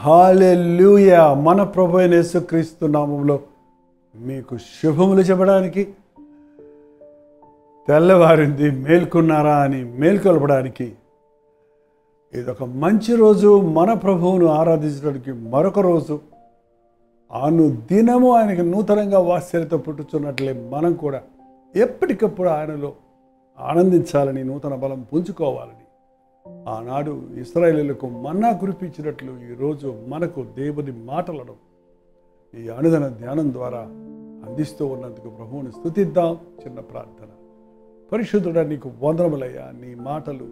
హల్లెలూయా. మన ప్రభు అయిన యేసుక్రీస్తు నామములో మీకు శుభములు చెప్పడానికి, తెల్లవారింది మేల్కొన్నారా అని మేల్కొల్పడానికి ఇదొక మంచి రోజు. మన ప్రభువును ఆరాధించడానికి మరొక రోజు. దినము ఆయనకి నూతనంగా వాత్సల్యత పుట్టుచున్నట్లే మనం కూడా ఎప్పటికప్పుడు ఆయనలో ఆనందించాలని, నూతన బలం పుంజుకోవాలని, ఆనాడు ఇశ్రాయేలీయులకు మన్నా కురిపించినట్లు ఈరోజు మనకు దేవుని మాటలను ఈ అనుదిన ధ్యానం ద్వారా అందిస్తూ ఉన్నందుకు ప్రభువుని స్తుతిద్దాం. చిన్న ప్రార్థన. పరిశుద్ధుడా, నీకు వందనములయ్యా. నీ మాటలు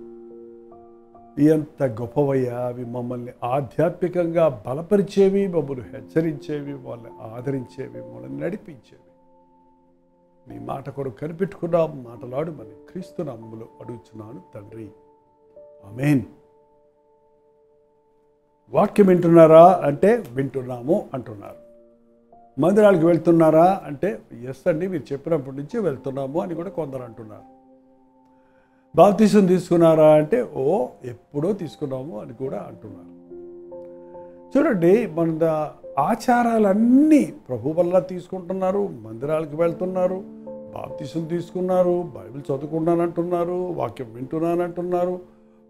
ఎంత గొప్పవయ్యా. అవి మమ్మల్ని ఆధ్యాత్మికంగా బలపరిచేవి, మమ్మల్ని హెచ్చరించేవి, వాళ్ళని ఆదరించేవి, మమ్మల్ని నడిపించేవి. నీ మాట కొరకు కనిపెట్టుకున్నాం. మాటలాడుమని క్రీస్తు నామములో అడుగుచున్నాను తండ్రి, ఆమేన్. వాక్యం వింటున్నారా అంటే వింటున్నాము అంటున్నారు. మందిరాలకు వెళ్తున్నారా అంటే ఎస్ అండి, మీరు చెప్పినప్పటి నుంచి వెళ్తున్నాము అని కూడా కొందరు అంటున్నారు. బాప్తిసం తీసుకున్నారా అంటే ఎప్పుడో తీసుకున్నాము అని కూడా అంటున్నారు. చూడండి, మన ఆచారాలన్నీ ప్రభు వల్ల తీసుకుంటున్నారు. మందిరాలకు వెళ్తున్నారు, బాప్తిసం తీసుకున్నారు, బైబిల్ చదువుకున్నానంటున్నారు, వాక్యం వింటున్నానంటున్నారు,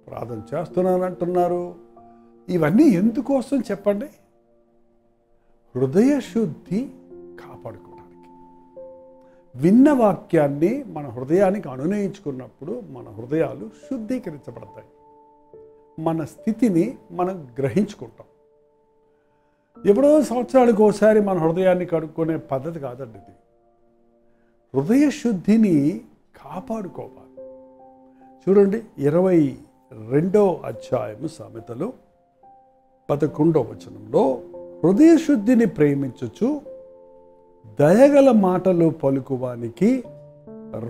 ప్రార్థన చేస్తున్నానంటున్నారు. ఇవన్నీ ఎందుకోసం చెప్పండి? హృదయ శుద్ధి కాపాడుకోవడానికి. విన్న వాక్యాన్ని మన హృదయానికి అనునయించుకున్నప్పుడు మన హృదయాలు శుద్ధీకరించబడతాయి. మన స్థితిని మనం గ్రహించుకుంటాం. ఎప్పుడో సంవత్సరాలకు ఒకసారి మన హృదయాన్ని కడుక్కునే పద్ధతి కాదండి ఇది. హృదయ శుద్ధిని కాపాడుకోవాలి. చూడండి, 22వ అధ్యాయము సామెతలు 11వ వచనంలో, హృదయ శుద్ధిని ప్రేమించుచు దయగల మాటలు పలుకువానికి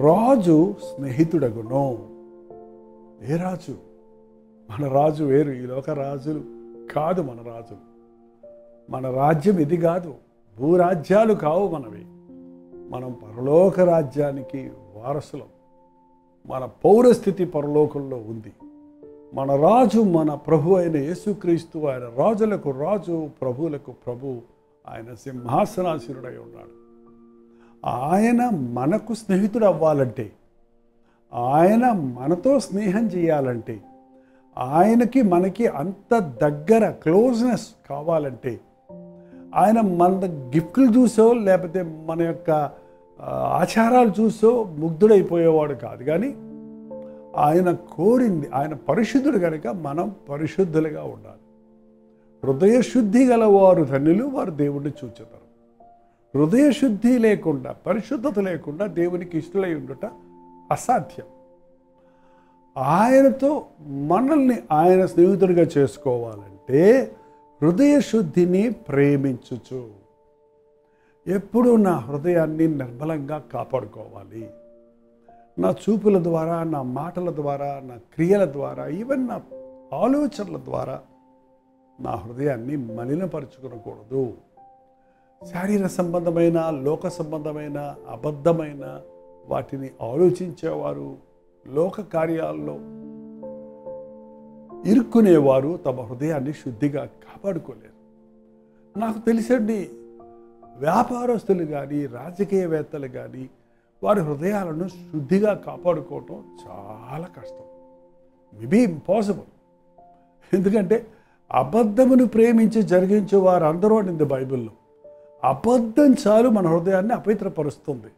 రాజు స్నేహితుడగును. ఏ రాజు? మన రాజు వేరు. ఈ లోక రాజులు కాదు మన రాజులు. మన రాజ్యం ఇది కాదు. భూరాజ్యాలు కావు మనవి. మనం పరలోక రాజ్యానికి వారసులం. మన పౌరస్థితి పరలోకంలో ఉంది. మన రాజు మన ప్రభు అయిన యేసుక్రీస్తు. ఆయన రాజులకు రాజు, ప్రభువులకు ప్రభు. ఆయన సింహాసనాసీనుడై ఉన్నాడు. ఆయన మనకు స్నేహితుడు అవ్వాలంటే, ఆయన మనతో స్నేహం చేయాలంటే, ఆయనకి మనకి అంత దగ్గర క్లోజ్నెస్ కావాలంటే, ఆయన మన గిఫ్ట్లు చూసో లేకపోతే మన యొక్క ఆచారాలు చూసో ముగ్ధుడైపోయేవాడు కాదు. కానీ ఆయన కోరింది, ఆయన పరిశుద్ధుడు కనుక మనం పరిశుద్ధులుగా ఉండాలి. హృదయ శుద్ధి గలవారు ధన్యులు, వారు దేవుణ్ణి చూచెదరు. హృదయ శుద్ధి లేకుండా, పరిశుద్ధత లేకుండా దేవునికి ఇష్టలై ఉండుట అసాధ్యం. ఆయనతో మనల్ని ఆయన స్నేహితుడిగా చేసుకోవాలంటే హృదయ శుద్ధిని ప్రేమించుచు, ఎప్పుడు నా హృదయాన్ని నిర్మలంగా కాపాడుకోవాలి. నా చూపుల ద్వారా, నా మాటల ద్వారా, నా క్రియల ద్వారా, ఈవెన్ నా ఆలోచనల ద్వారా నా హృదయాన్ని మలినపరుచుకోకూడదు. శారీర సంబంధమైన, లోక సంబంధమైన, అబద్ధమైన వాటిని ఆలోచించేవారు, లోక కార్యాల్లో ఇరుక్కునేవారు తమ హృదయాన్ని శుద్ధిగా కాపాడుకోలేరు. నాకు తెలిసండి, వ్యాపారస్తులు కానీ, రాజకీయవేత్తలు కానీ వారి హృదయాలను శుద్ధిగా కాపాడుకోవటం చాలా కష్టం. Maybe impossible. ఎందుకంటే అబద్ధమును ప్రేమించి జరిగించే వారు అందరూ అనింది బైబిల్లో. అబద్ధం చాలు మన హృదయాన్ని అపవిత్రపరుస్తుంది.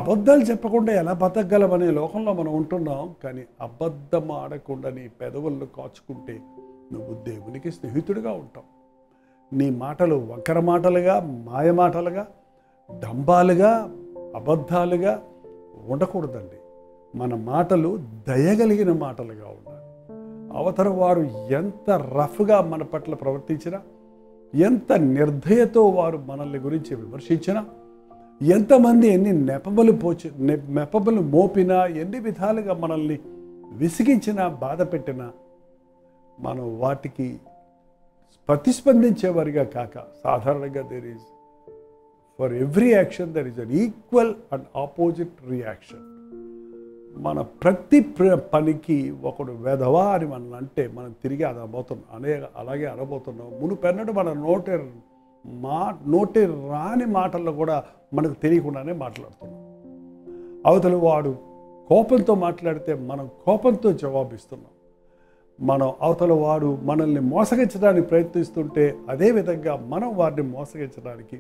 అబద్ధాలు చెప్పకుండా ఎలా బతకగలమనే లోకంలో మనం ఉంటున్నాం. కానీ అబద్ధం ఆడకుండా నీ పెదవులను కాచుకుంటే నువ్వు దేవునికి స్నేహితుడిగా ఉంటావు. నీ మాటలు వంకర మాటలుగా, మాయ మాటలుగా, డంబాలుగా, అబద్ధాలుగా ఉండకూడదండి. మన మాటలు దయగలిగిన మాటలుగా ఉండాలి. అవతల వారు ఎంత రఫ్గా మన పట్ల ప్రవర్తించినా, ఎంత నిర్దయతో వారు మనల్ని గురించి విమర్శించినా, ఎంతమంది ఎన్ని నెపములు మోపినా, ఎన్ని విధాలుగా మనల్ని విసిగించినా, బాధ పెట్టినా, మనం వాటికి ప్రతిస్పందించేవారిగా కాక, సాధారణంగా for every action there is an equal and opposite reaction. మన ప్రతి పనికి ఒకడు వెధవా అని మనం అంటే మనం తిరిగి అది అనబోతున్నాం అలాగే అనబోతున్నాం. మునుపెన్నడు మన నోటి రాని మాటల్లో కూడా మనకు తెలియకుండానే మాట్లాడుతున్నాం. అవతల వాడు కోపంతో మాట్లాడితే మనం కోపంతో జవాబిస్తున్నాం. మనం అవతల వాడు మనల్ని మోసగించడానికి ప్రయత్నిస్తుంటే అదేవిధంగా మనం వారిని మోసగించడానికి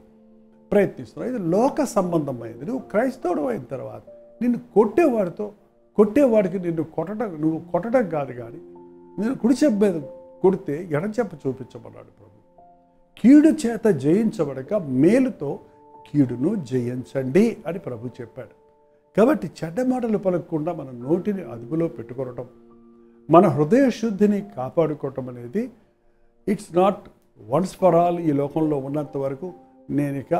ప్రయత్నిస్తున్నాం. ఇది లోక సంబంధమైనది. నువ్వు క్రైస్తవుడు అయిన తర్వాత నిన్ను కొట్టేవాడికి నువ్వు కొట్టడం కాదు, కానీ నేను కుడి చెప్ప మీద కొడితే ఎడం చెప్ప చూపించమన్నాడు ప్రభు. కీడు చేత జయించబడక మేలుతో కీడును జయించండి అని ప్రభు చెప్పాడు. కాబట్టి చెడ్డ మాటలు పలకకుండా మన నోటిని అదుపులో పెట్టుకోవటం, మన హృదయ శుద్ధిని కాపాడుకోవటం అనేది it's not once for all. ఈ లోకంలో ఉన్నంత వరకు నేను ఇక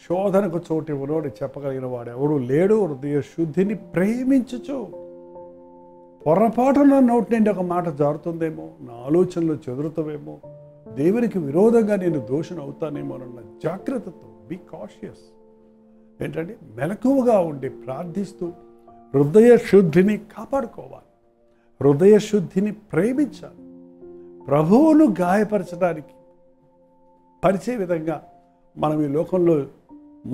శోధనకు చోటు ఇవ్వను అని చెప్పగలిగిన వాడు ఎవడు లేడు. హృదయ శుద్ధిని ప్రేమించుచు. పొరపాటున నోటి నుండి ఒక మాట జారుతుందేమో, నా ఆలోచనలు చెదురుతావేమో, దేవునికి విరోధంగా నేను దోషణ అవుతానేమో అన్న జాగ్రత్తతో బీ కాషియస్. ఏంటంటే మెలకువగా ఉండి ప్రార్థిస్తూ హృదయ శుద్ధిని కాపాడుకోవాలి, హృదయ శుద్ధిని ప్రేమించాలి. ప్రభువును గాయపరచడానికి పరిచే విధంగా మనం ఈ లోకంలో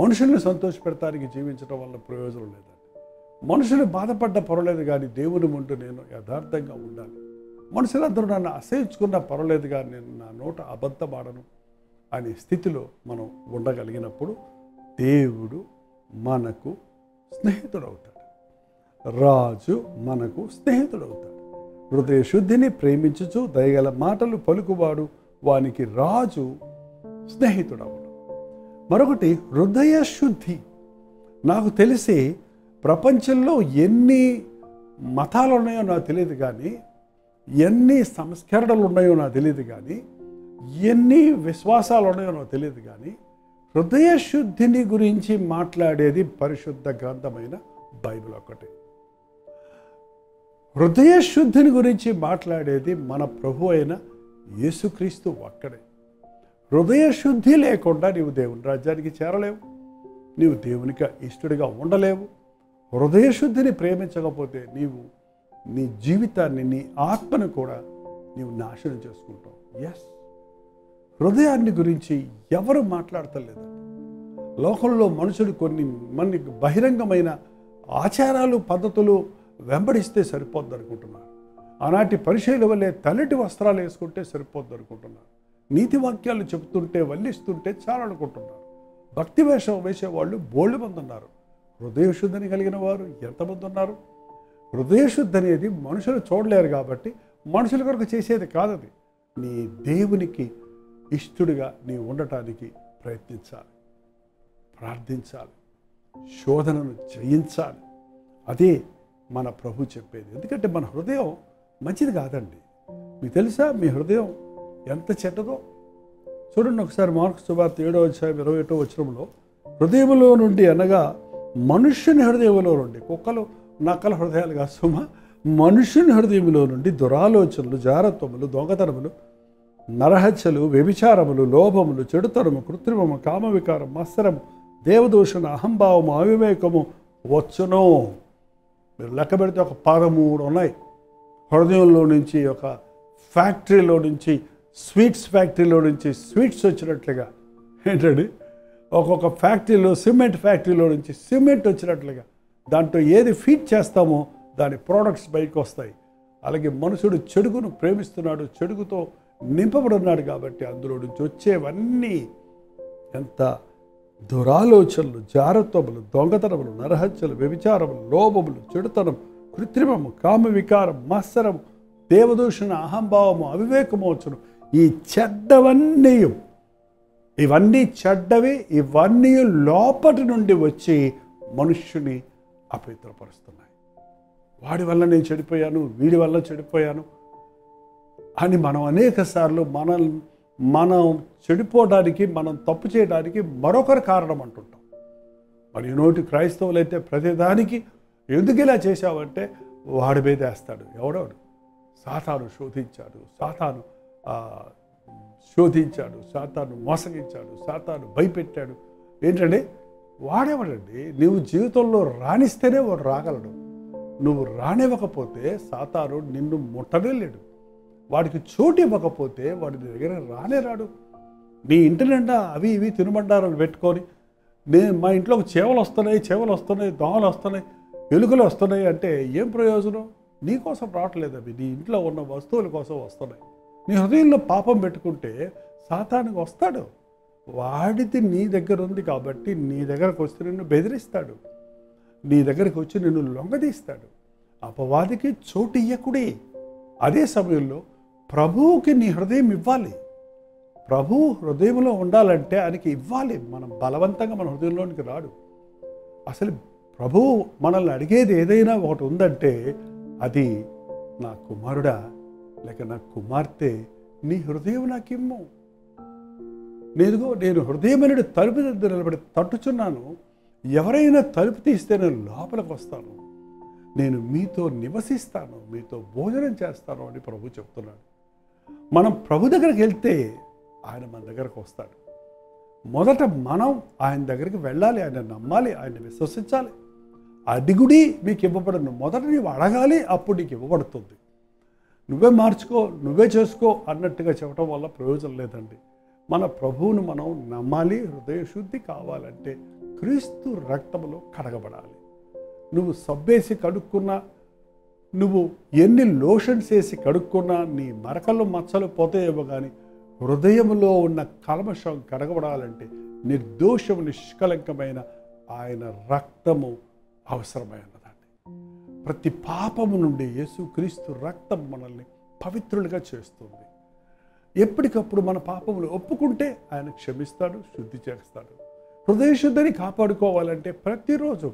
మనుషుల్ని సంతోషపెడతానికి జీవించడం వల్ల ప్రయోజనం లేదండి. మనుషులు బాధపడ్డ పర్వాలేదు, కానీ దేవుని ముందు నేను యథార్థంగా ఉండాలి. మనుషులందరూ నన్ను అసహించుకున్నా పర్వాలేదు, కానీ నేను నా నోట అబద్ధమాడను అనే స్థితిలో మనం ఉండగలిగినప్పుడు దేవుడు మనకు స్నేహితుడవుతాడు, రాజు మనకు స్నేహితుడవుతాడు. హృదయ శుద్ధిని ప్రేమించుచు దయగల మాటలు పలుకువాడు వానికి రాజు స్నేహితుడవుడు. మరొకటి హృదయ శుద్ధి. నాకు తెలిసి ప్రపంచంలో ఎన్ని మతాలు ఉన్నాయో నాకు తెలియదు, కానీ ఎన్ని సంస్కరణలు ఉన్నాయో నాకు తెలియదు, కానీ ఎన్ని విశ్వాసాలు ఉన్నాయో నాకు తెలియదు, కానీ హృదయ శుద్ధిని గురించి మాట్లాడేది పరిశుద్ధ గ్రంథమైన బైబిల్ ఒకటి. హృదయ శుద్ధిని గురించి మాట్లాడేది మన ప్రభు అయిన యేసుక్రీస్తు ఒక్కడే. హృదయ శుద్ధి లేకుండా నీవు దేవుని రాజ్యానికి చేరలేవు, నీవు దేవునికి ఇష్టడిగా ఉండలేవు. హృదయ శుద్ధిని ప్రేమించకపోతే నీవు నీ జీవితాన్ని, నీ ఆత్మను కూడా నీవు నాశనం చేసుకుంటావు. ఎస్, హృదయాన్ని గురించి ఎవరు మాట్లాడతలేదండి. లోకంలో మనుషులు కొన్ని బహిరంగమైన ఆచారాలు పద్ధతులు వెంబడిస్తే సరిపోద్ది అనుకుంటున్నారు. ఆనాటి పరిచయుల వల్లే తల్లటి వస్త్రాలు వేసుకుంటే సరిపోద్ది అనుకుంటున్నారు. నీతి వాక్యాలు చెబుతుంటే వల్లిస్తుంటే చాలా అనుకుంటున్నారు. భక్తి వేషం వేసేవాళ్ళు బోల్డ్ మంది ఉన్నారు. హృదయ శుద్ధిని కలిగిన వారు ఎంతమంది ఉన్నారు? హృదయ శుద్ధి అనేది మనుషులు చూడలేరు, కాబట్టి మనుషుల కొరకు చేసేది కాదది. నీ దేవునికి ఇష్టడుగా నీ ఉండటానికి ప్రయత్నించాలి, ప్రార్థించాలి, శోధనను జయించాలి. అదే మన ప్రభు చెప్పేది. ఎందుకంటే మన హృదయం మంచిది కాదండి. మీకు తెలుసా మీ హృదయం ఎంత చెడ్డదో? చూడండి ఒకసారి మార్కు సువార్త 7:21 హృదయంలో నుండి అనగా మనుష్యుని హృదయంలో నుండి, కుక్కలు నక్కల హృదయాలు కాదు సుమ, మనుష్యుని హృదయంలో నుండి దురాలోచనలు, జారత్వములు, దొంగతనములు, నరహత్యలు, వ్యభిచారములు, లోభములు, చెడుతనము, కృత్రిమము, కామవికారం, మత్సరము, దేవదూషణ, అహంభావము, అవివేకము వచ్చును. మీరు లెక్క పెడితే ఒక 13 ఉన్నాయి. హృదయంలో నుంచి, ఒక ఫ్యాక్టరీలో నుంచి, స్వీట్స్ ఫ్యాక్టరీలో నుంచి స్వీట్స్ వచ్చినట్లుగా, ఏంటండి ఒక్కొక్క ఫ్యాక్టరీలో, సిమెంట్ ఫ్యాక్టరీలో నుంచి సిమెంట్ వచ్చినట్లుగా దాంట్లో ఏది ఫీడ్ చేస్తామో దాని ప్రోడక్ట్స్ బయటకు వస్తాయి. అలాగే మనుషుడు చెడుగును ప్రేమిస్తున్నాడు, చెడుగుతో నింపబడి ఉన్నాడు, కాబట్టి అందులో నుంచి వచ్చేవన్నీ ఎంత దురాలోచనలు, జారత్వములు, దొంగతనములు, నరహత్యలు, వ్యభిచారములు, లోభములు, చెడుతనం, కృత్రిమము, కామవికారం, మత్సరం, దేవదూషణ, అహంభావము, అవివేకము వచ్చును. ఈ చెడ్డవన్నీ, ఇవన్నీ చెడ్డవి, ఇవన్నీ లోపటి నుండి వచ్చి మనుష్యుని అపవిత్రపరుస్తున్నాయి. వాడి వల్ల నేను చెడిపోయాను, వీడి వల్ల చెడిపోయాను అని మనం అనేక సార్లు మనం చెడిపోవడానికి, మనం తప్పు చేయడానికి మరొకరు కారణం అంటుంటాం. మరి ఈనాటి క్రైస్తవులైతే ప్రతిదానికి ఎందుకు ఇలా చేశావంటే వాడి మీద వేస్తాడు. ఎవడవాడు? సాతాను శోధించాడు, సాతాను సాతాను మోసగించాడు, సాతాను భయపెట్టాడు. ఏంటంటే వాడేవాడండి? నువ్వు జీవితంలో రాణిస్తేనే వాడు రాగలడు. నువ్వు రానివ్వకపోతే సాతాను నిన్ను ముట్టనేలేడు. వాడికి చోటు ఇవ్వకపోతే వాడి నీ దగ్గర రానే రాడు. నీ ఇంటి నిండా అవి ఇవి తినుబండారాలు పెట్టుకొని మా ఇంట్లోకి చేవలు వస్తున్నాయి, దోమలు వస్తున్నాయి, ఎలుకలు వస్తున్నాయి అంటే ఏం ప్రయోజనం? నీ కోసం రావట్లేదు, అవి నీ ఇంట్లో ఉన్న వస్తువుల కోసం వస్తున్నాయి. నీ హృదయంలో పాపం పెట్టుకుంటే సాతానుకు వస్తాడు. వాడిది నీ దగ్గర ఉంది కాబట్టి నీ దగ్గరకు వస్తే నిన్ను బెదిరిస్తాడు, నీ దగ్గరకు వచ్చి నిన్ను లొంగదీస్తాడు. అపవాదికి చోటు ఇయ్యకుడి. అదే సమయంలో ప్రభువుకి నీ హృదయం ఇవ్వాలి. ప్రభువు హృదయంలో ఉండాలంటే ఆయనకి ఇవ్వాలి. మనం బలవంతంగా మన హృదయంలోనికి రాడు. అసలు ప్రభువు మనల్ని అడిగేది ఏదైనా ఒకటి ఉందంటే అది, నా కుమారుడా లేక నా కుమార్తె నీ హృదయం నాకిమ్ము. నేను హృదయమైన తలుపు దగ్గర నిలబడి తట్టుచున్నాను. ఎవరైనా తలుపు తీస్తే నేను లోపలికి వస్తాను, నేను మీతో నివసిస్తాను, మీతో భోజనం చేస్తాను అని ప్రభు చెప్తున్నాడు. మనం ప్రభు దగ్గరికి వెళ్తే ఆయన మన దగ్గరకు వస్తాడు. మొదట మనం ఆయన దగ్గరికి వెళ్ళాలి, ఆయన నమ్మాలి, ఆయన విశ్వసించాలి. అడిగుడి మీకు ఇవ్వబడను. మొదట నీవు అడగాలి, అప్పుడు నీకు ఇవ్వబడుతుంది. నువ్వే మార్చుకో, నువ్వే చేసుకో అన్నట్టుగా చెప్పడం వల్ల ప్రయోజనం లేదండి. మన ప్రభువును మనం నమ్మాలి. హృదయ శుద్ధి కావాలంటే క్రీస్తు రక్తములో కడగబడాలి. నువ్వు సబ్బేసి కడుక్కున్నా, నువ్వు ఎన్ని లోషన్స్ వేసి కడుక్కున్నా నీ మరకలు మచ్చలు పోతాయేమో కానీ హృదయంలో ఉన్న కల్మషం కడగబడాలంటే నిర్దోషము నిష్కలంకమైన ఆయన రక్తము అవసరమైనదండి. ప్రతి పాపము నుండి యేసుక్రీస్తు రక్తం మనల్ని పవిత్రులుగా చేస్తుంది. ఎప్పటికప్పుడు మన పాపములు ఒప్పుకుంటే ఆయన క్షమిస్తాడు, శుద్ధి చేస్తాడు. హృదయ శుద్ధిని కాపాడుకోవాలంటే ప్రతిరోజు,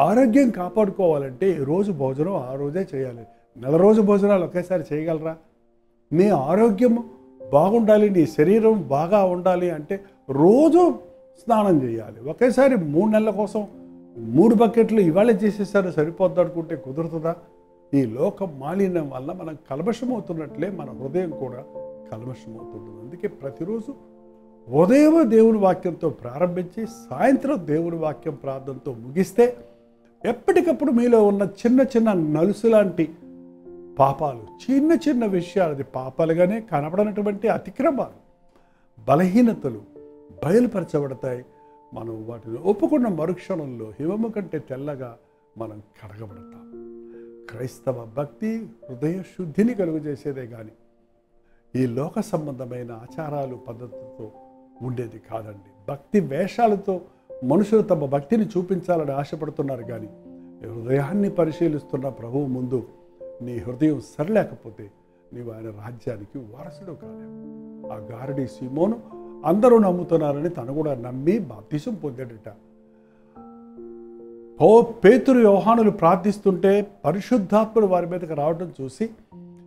ఆరోగ్యం కాపాడుకోవాలంటే ఈ రోజు భోజనం ఆ రోజే చేయాలి. నెల రోజు భోజనాలు ఒకేసారి చేయగలరా? నీ ఆరోగ్యం బాగుండాలి, నీ శరీరం బాగా ఉండాలి అంటే రోజు స్నానం చేయాలి. ఒకేసారి 3 నెలల కోసం 3 బకెట్లు ఇవాళే చేసేసారు సరిపోద్ది అనుకుంటే కుదురుతుందా? ఈ లోక మాలిన్యం వల్ల మనం కల్మషమవుతున్నట్లే మన హృదయం కూడా కల్మషమవుతుంటుంది. అందుకే ప్రతిరోజు ఉదయం దేవుని వాక్యంతో ప్రారంభించి సాయంత్రం దేవుని వాక్యం ప్రార్థనతో ముగిస్తే ఎప్పటికప్పుడు మీలో ఉన్న చిన్న చిన్న నలుసు లాంటి పాపాలు, చిన్న చిన్న విషయాలు, అది పాపాలుగానే కనబడనటువంటి అతిక్రమాలు, బలహీనతలు బయలుపరచబడతాయి. మనం వాటిని ఒప్పుకున్న మరుక్షణంలో హిమము కంటే తెల్లగా మనం కడగబడతాం. క్రైస్తవ భక్తి హృదయ శుద్ధిని కలుగజేసేదే కానీ ఈ లోక సంబంధమైన ఆచారాలు పద్ధతులతో ఉండేది కాదండి. భక్తి వేషాలతో మనుషులు తమ భక్తిని చూపించాలని ఆశపడుతున్నారు కానీ హృదయాన్ని పరిశీలిస్తున్న ప్రభువు ముందు నీ హృదయం సరిలేకపోతే నీవు ఆయన రాజ్యానికి వారసుడు కాలేవు. ఆ గారడీ సీమోను అందరూ నమ్ముతున్నారని తను కూడా నమ్మి బాప్తిసం పొందాడట. పేతురు యోహానులు ప్రార్థిస్తుంటే పరిశుద్ధాత్ముడు వారి మీదకి రావడం చూసి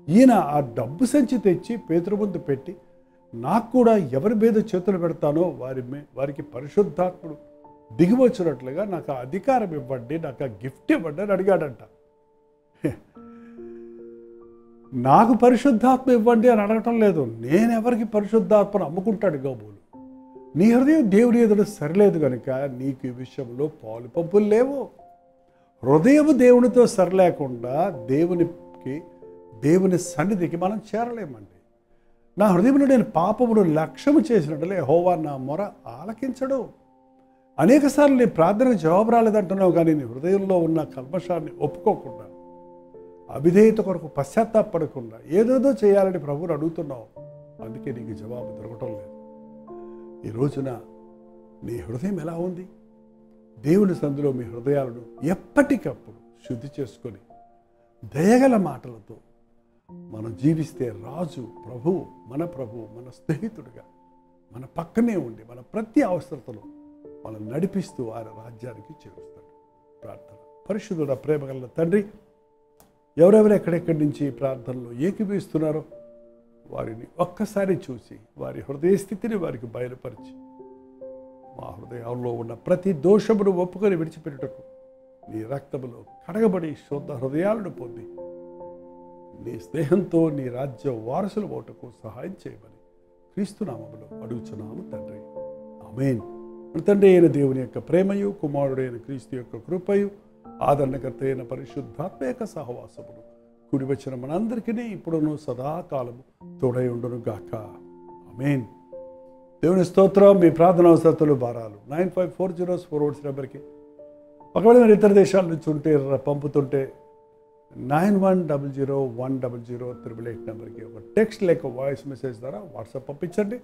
ఈయన ఆ డబ్బు సంచి తెచ్చి పేతురు ముందు పెట్టి, నాకు కూడా ఎవరి మీద చేతులు పెడతానో వారికి పరిశుద్ధాత్ముడు దిగివచ్చినట్లుగా నాకు ఆ అధికారం ఇవ్వండి, నాకు ఆ గిఫ్ట్ ఇవ్వండి అని అడిగాడంట. నాకు పరిశుద్ధాత్మ ఇవ్వండి అని అడగటం లేదు. నేనెవరికి పరిశుద్ధాత్మను అమ్ముకుంటాడు గోబులు. నీ హృదయం దేవుని ఎదుట సరిలేదు కనుక నీకు ఈ విషయంలో పాలు పంపులు లేవు. హృదయం దేవునితో సరిలేకుండా దేవుని సన్నిధికి మనం చేరలేమండి. నా హృదయంలో నేను పాపమును లక్ష్యము చేసినట్లే యెహోవా నా మొర ఆలకించడు. అనేకసార్లు నీ ప్రార్థనకు జవాబు రాలేదంటున్నావు కానీ నీ హృదయంలో ఉన్న కల్మషాన్ని ఒప్పుకోకుండా, అవిధేయత కొరకు పశ్చాత్తాపడకుండా ఏదేదో చేయాలని ప్రభువుని అడుగుతున్నావు. అందుకే నీకు జవాబు దొరకటం లేదు. ఈ రోజున నీ హృదయం ఎలా ఉంది? దేవుని సందులో మీ హృదయాలను ఎప్పటికప్పుడు శుద్ధి చేసుకొని దయగల మాటలతో మనం జీవిస్తే రాజు ప్రభువు, మన స్నేహితుడిగా మన పక్కనే ఉండి మన ప్రతి అవసరతలో మనం నడిపిస్తూ ఆయన రాజ్యానికి చేరుస్తాడు. ప్రార్థన. పరిశుద్ధుడ ప్రేమగల తండ్రి, ఎవరెవరు ఎక్కడెక్కడి నుంచి ప్రార్థనలో ఏకీభవిస్తున్నారో వారిని ఒక్కసారి చూసి వారి హృదయ స్థితిని వారికి బయలుపరిచి మా హృదయంలో ఉన్న ప్రతి దోషమును ఒప్పుకొని విడిచిపెట్టుటకు నీ రక్తములో కడగబడి శుద్ధ హృదయాలను పొంది నీ స్నేహంతో నీ రాజ్య వారసులు ఓటకు సహాయం చేయమని క్రీస్తు నామములో అడుగుచున్నాము తండ్రి. ఆమేన్. తండ్రి అయిన దేవుని యొక్క ప్రేమయు, కుమారుడైన క్రీస్తు యొక్క కృపయు, ఆదరణకర్త అయిన పరిశుద్ధాత్మ యొక్క సహవాసమును కూడి వచ్చిన మనందరికీ ఇప్పుడును సదాకాలము తోడై ఉండును గాక. ఆమేన్. దేవుని స్తోత్రం. మీ ప్రార్థన అవసరతలు భారాలు 9540 నెంబర్కి ఒకవేళ మీరు ఇతర దేశాల నుంచి ఉంటే పంపుతుంటే 91001008 నెంబర్కి ఒక టెక్స్ట్ లేక వాయిస్ మెసేజ్ ద్వారా వాట్సాప్ పంపించండి.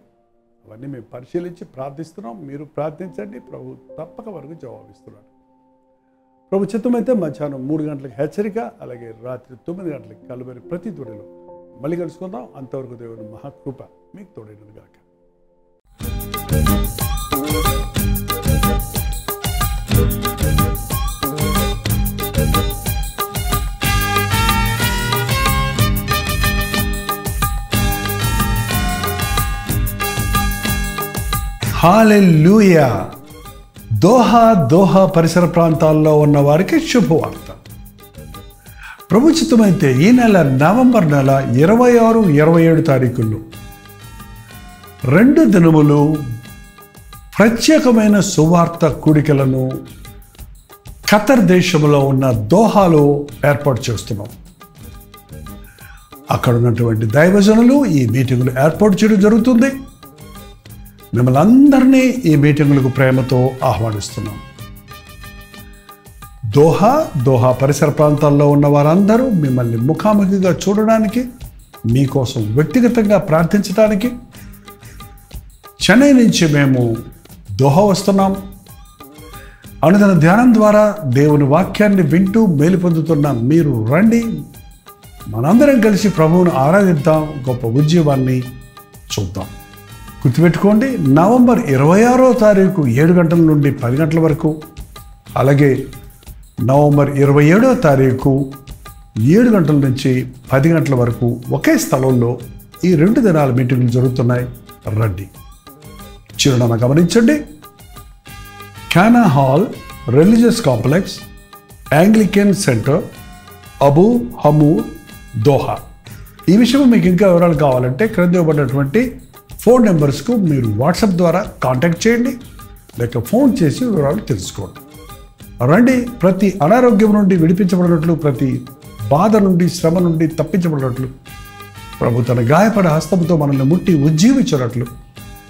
అవన్నీ మేము పరిశీలించి ప్రార్థిస్తున్నాం. మీరు ప్రార్థించండి. ప్రభు తప్పక వరకు జవాబిస్తున్నాడు. ప్రభు చిత్తమైతే మధ్యాహ్నం 3 గంటలకు హెచ్చరిక, అలాగే రాత్రి 9 గంటలకు కలువరి ప్రతి తుడిలో మళ్ళీ కలుసుకుందాం. అంతవరకు దేవుని మహాకృప మీకు తోడైనది గాక. హల్లెలూయా. దోహా పరిసర ప్రాంతాల్లో ఉన్న వారికి శుభవార్త. ప్రభుచితమైతే ఈ నెల నవంబర్ నెల 26, 27 తారీఖుల్లో 2 దినములు ప్రత్యేకమైన సువార్త కూడికలను ఖతర్ దేశంలో ఉన్న దోహాలో ఏర్పాటు చేస్తున్నాం. అక్కడ ఉన్నటువంటి దైవజనులు ఈ మీటింగులు ఏర్పాటు చేయడం జరుగుతుంది. మిమ్మల్ని అందరినీ ఈ మీటింగులకు ప్రేమతో ఆహ్వానిస్తున్నాం. దోహా పరిసర ప్రాంతాల్లో ఉన్న వారందరూ మిమ్మల్ని ముఖాముఖిగా చూడడానికి, మీకోసం వ్యక్తిగతంగా ప్రార్థించడానికి చెన్నై నుంచి మేము దోహా వస్తున్నాం. అనుదిన ధ్యానం ద్వారా దేవుని వాక్యాన్ని వింటూ మేలు పొందుతున్న మీరు రండి. మనందరం కలిసి ప్రభువును ఆరాధిద్దాం. గొప్ప ఉద్యమాన్ని చూద్దాం. గుర్తుపెట్టుకోండి, నవంబర్ 26వ తారీఖు 7 గంటల నుండి 10 గంటల వరకు, అలాగే నవంబర్ 27వ తారీఖు 7 గంటల నుంచి 10 గంటల వరకు ఒకే స్థలంలో ఈ 2 దినాల మీటింగ్లు జరుగుతున్నాయి. రండి. చిరునామా గమనించండి. Cana hall, religious complex, Anglican centre, Abu Hamour, Doha. ఈ విషయం మీకు ఇంకా వివరాలు కావాలంటే క్రింద ఇవ్వబడినటువంటి ఫోన్ నెంబర్స్కు మీరు వాట్సాప్ ద్వారా కాంటాక్ట్ చేయండి, లేక ఫోన్ చేసి వివరాలు తెలుసుకోండి. రండి. ప్రతి అనారోగ్యం నుండి విడిపించబడినట్లు, ప్రతి బాధ నుండి, శ్రమ నుండి తప్పించబడినట్లు, ప్రభు తన గాయపడే హస్తముతో మనల్ని ముట్టి ఉజ్జీవించినట్లు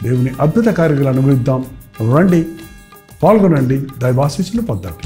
దేవుని అద్భుత కార్యాలను అనుభవిద్దాం. రండి, పాల్గొనండి, దైవాశీస్సులు పొందండి.